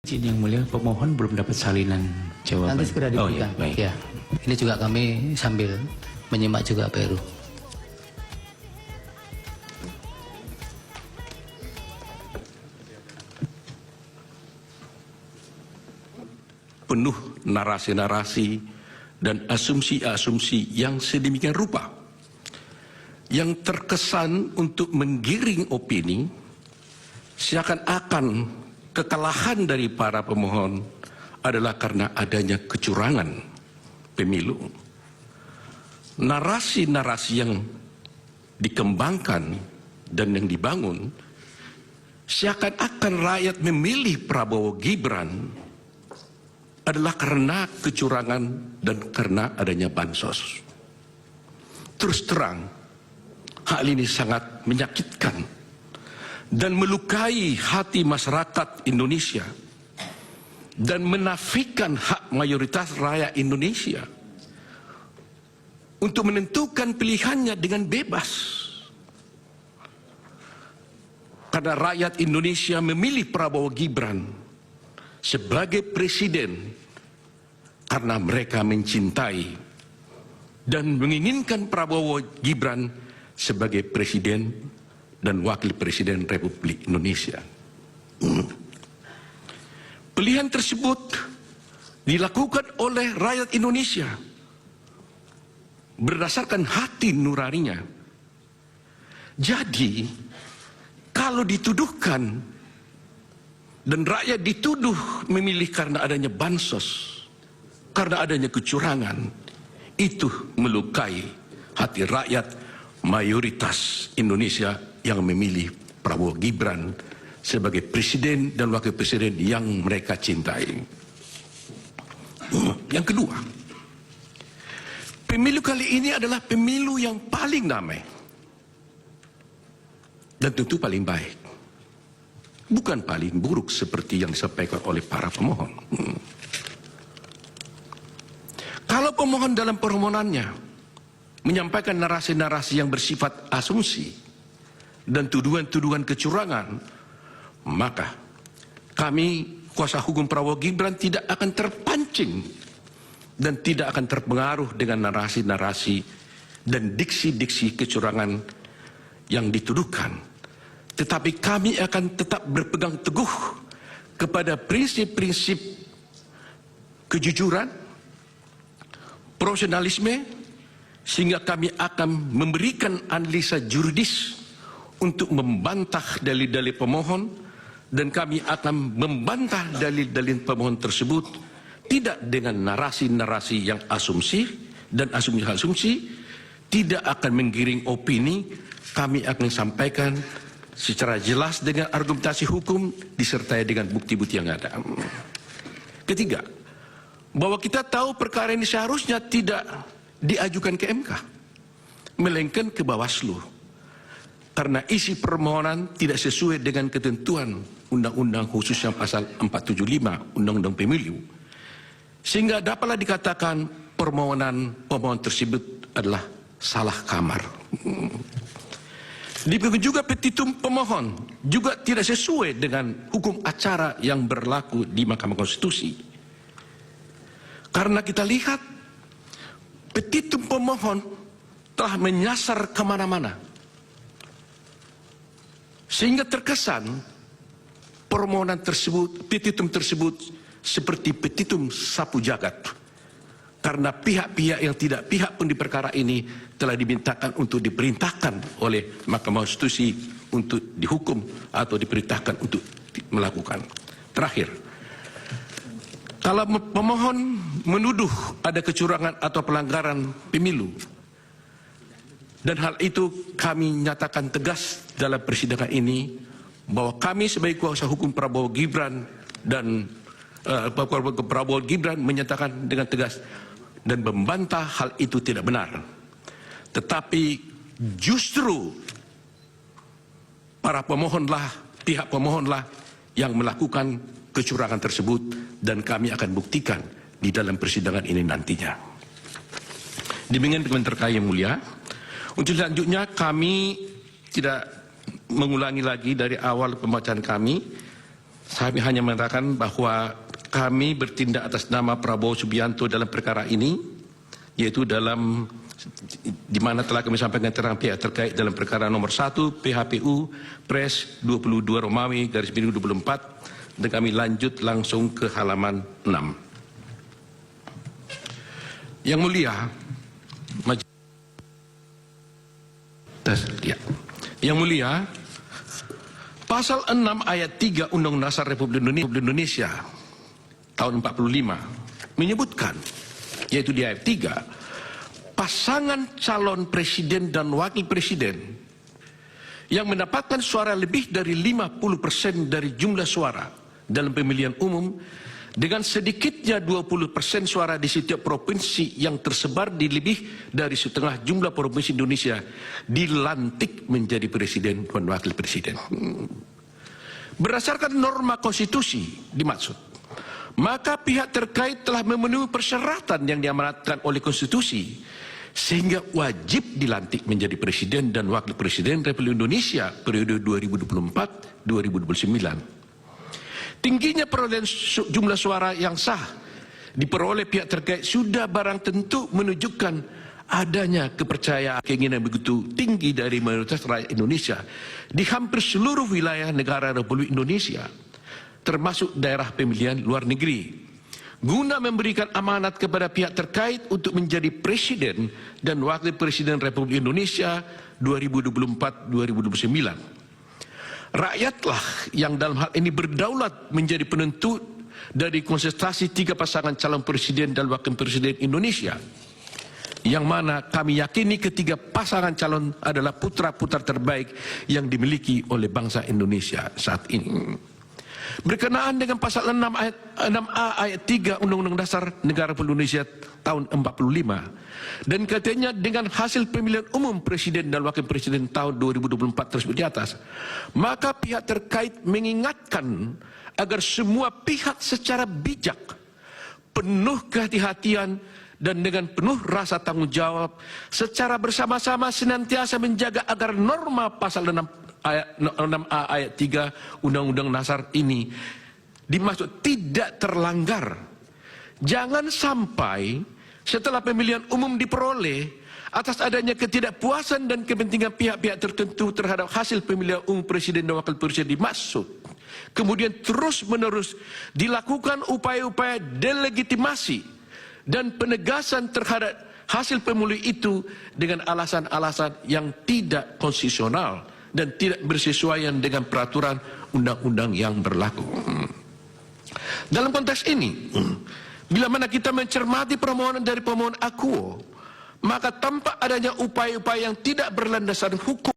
Izin yang mulia, pemohon belum dapat salinan jawaban. Nanti segera diberikan. Oh, ya. Ini juga kami sambil menyimak juga Pak Heru. Penuh narasi-narasi dan asumsi-asumsi yang sedemikian rupa yang terkesan untuk menggiring opini seakan-akan kekalahan dari para pemohon adalah karena adanya kecurangan pemilu. Narasi-narasi yang dikembangkan dan yang dibangun seakan-akan rakyat memilih Prabowo Gibran adalah karena kecurangan dan karena adanya bansos. Terus terang, hal ini sangat menyakitkan dan melukai hati masyarakat Indonesia dan menafikan hak mayoritas rakyat Indonesia untuk menentukan pilihannya dengan bebas. Karena rakyat Indonesia memilih Prabowo Gibran sebagai presiden karena mereka mencintai dan menginginkan Prabowo Gibran sebagai presiden dan wakil presiden Republik Indonesia. Pilihan tersebut dilakukan oleh rakyat Indonesia berdasarkan hati nuraninya. Jadi, kalau dituduhkan dan rakyat dituduh memilih karena adanya bansos, karena adanya kecurangan, itu melukai hati rakyat mayoritas Indonesia yang memilih Prabowo Gibran sebagai presiden dan wakil presiden yang mereka cintai. Yang kedua, pemilu kali ini adalah pemilu yang paling damai dan tentu paling baik, bukan paling buruk seperti yang disampaikan oleh para pemohon. Kalau pemohon dalam permohonannya menyampaikan narasi-narasi yang bersifat asumsi dan tuduhan-tuduhan kecurangan, maka kami kuasa hukum Prabowo Gibran tidak akan terpancing dan tidak akan terpengaruh dengan narasi-narasi dan diksi-diksi kecurangan yang dituduhkan. Tetapi kami akan tetap berpegang teguh kepada prinsip-prinsip kejujuran, profesionalisme, sehingga kami akan memberikan analisa juridis untuk membantah dalil-dalil pemohon, dan kami akan membantah dalil-dalil pemohon tersebut tidak dengan narasi-narasi yang asumsi dan asumsi-asumsi, tidak akan menggiring opini. Kami akan sampaikan secara jelas dengan argumentasi hukum disertai dengan bukti-bukti yang ada. Ketiga, bahwa kita tahu perkara ini seharusnya tidak diajukan ke MK, melainkan ke Bawaslu, karena isi permohonan tidak sesuai dengan ketentuan Undang-Undang khususnya pasal 475 Undang-Undang Pemilu, sehingga dapatlah dikatakan permohonan pemohon tersebut adalah salah kamar. Demikian juga petitum pemohon juga tidak sesuai dengan hukum acara yang berlaku di Mahkamah Konstitusi. Karena kita lihat petitum pemohon telah menyasar kemana-mana, sehingga terkesan permohonan tersebut, petitum tersebut seperti petitum sapu jagat. Karena pihak-pihak yang tidak pihak pun di perkara ini telah dimintakan untuk diperintahkan oleh Mahkamah Konstitusi untuk dihukum atau diperintahkan untuk melakukan. Terakhir, kalau pemohon menuduh ada kecurangan atau pelanggaran pemilu, dan hal itu kami nyatakan tegas dalam persidangan ini, bahwa kami sebagai kuasa hukum Prabowo Gibran dan Prabowo Gibran menyatakan dengan tegas dan membantah hal itu tidak benar. Tetapi justru para pemohonlah, pihak pemohonlah yang melakukan kecurangan tersebut, dan kami akan buktikan di dalam persidangan ini nantinya. Demikian dengan terkait yang mulia. Untuk selanjutnya kami tidak mengulangi lagi dari awal pembacaan kami, Saya hanya mengatakan bahwa kami bertindak atas nama Prabowo Subianto dalam perkara ini, yaitu dalam di mana telah kami sampaikan keterangan pihak terkait dalam perkara nomor 1 PHPU Pres 22 Romawi garis miring 24, dan kami lanjut langsung ke halaman 6. Yang mulia, Yang mulia, pasal 6 ayat 3 Undang-Undang Dasar Republik Indonesia tahun 45 menyebutkan, yaitu di ayat 3, pasangan calon presiden dan wakil presiden yang mendapatkan suara lebih dari 50% dari jumlah suara dalam pemilihan umum dengan sedikitnya 20% suara di setiap provinsi yang tersebar di lebih dari setengah jumlah provinsi Indonesia dilantik menjadi presiden dan wakil presiden. Berdasarkan norma konstitusi dimaksud, maka pihak terkait telah memenuhi persyaratan yang diamanatkan oleh konstitusi sehingga wajib dilantik menjadi presiden dan wakil presiden Republik Indonesia periode 2024-2029. Tingginya perolehan jumlah suara yang sah diperoleh pihak terkait sudah barang tentu menunjukkan adanya kepercayaan keinginan begitu tinggi dari mayoritas rakyat Indonesia di hampir seluruh wilayah negara Republik Indonesia, termasuk daerah pemilihan luar negeri, guna memberikan amanat kepada pihak terkait untuk menjadi presiden dan wakil presiden Republik Indonesia 2024-2029. Rakyatlah yang dalam hal ini berdaulat menjadi penentu dari konsentrasi 3 pasangan calon presiden dan wakil presiden Indonesia, yang mana kami yakini ketiga pasangan calon adalah putra-putra terbaik yang dimiliki oleh bangsa Indonesia saat ini. Berkenaan dengan pasal 6A ayat 3 Undang-Undang Dasar Negara Republik Indonesia tahun 45, dan katanya dengan hasil pemilihan umum presiden dan wakil presiden tahun 2024 tersebut di atas, maka pihak terkait mengingatkan agar semua pihak secara bijak, penuh kehati-hatian dan dengan penuh rasa tanggung jawab secara bersama-sama senantiasa menjaga agar norma pasal 6A ayat 3 Undang-Undang Dasar ini dimaksud tidak terlanggar. Jangan sampai setelah pemilihan umum diperoleh atas adanya ketidakpuasan dan kepentingan pihak-pihak tertentu terhadap hasil pemilihan umum presiden dan wakil presiden dimaksud, kemudian terus-menerus dilakukan upaya-upaya delegitimasi dan penegasan terhadap hasil pemilih itu dengan alasan-alasan yang tidak konstitusional dan tidak bersesuaian dengan peraturan undang-undang yang berlaku. Dalam konteks ini, bila mana kita mencermati permohonan dari pemohon akuo, maka tampak adanya upaya-upaya yang tidak berlandaskan hukum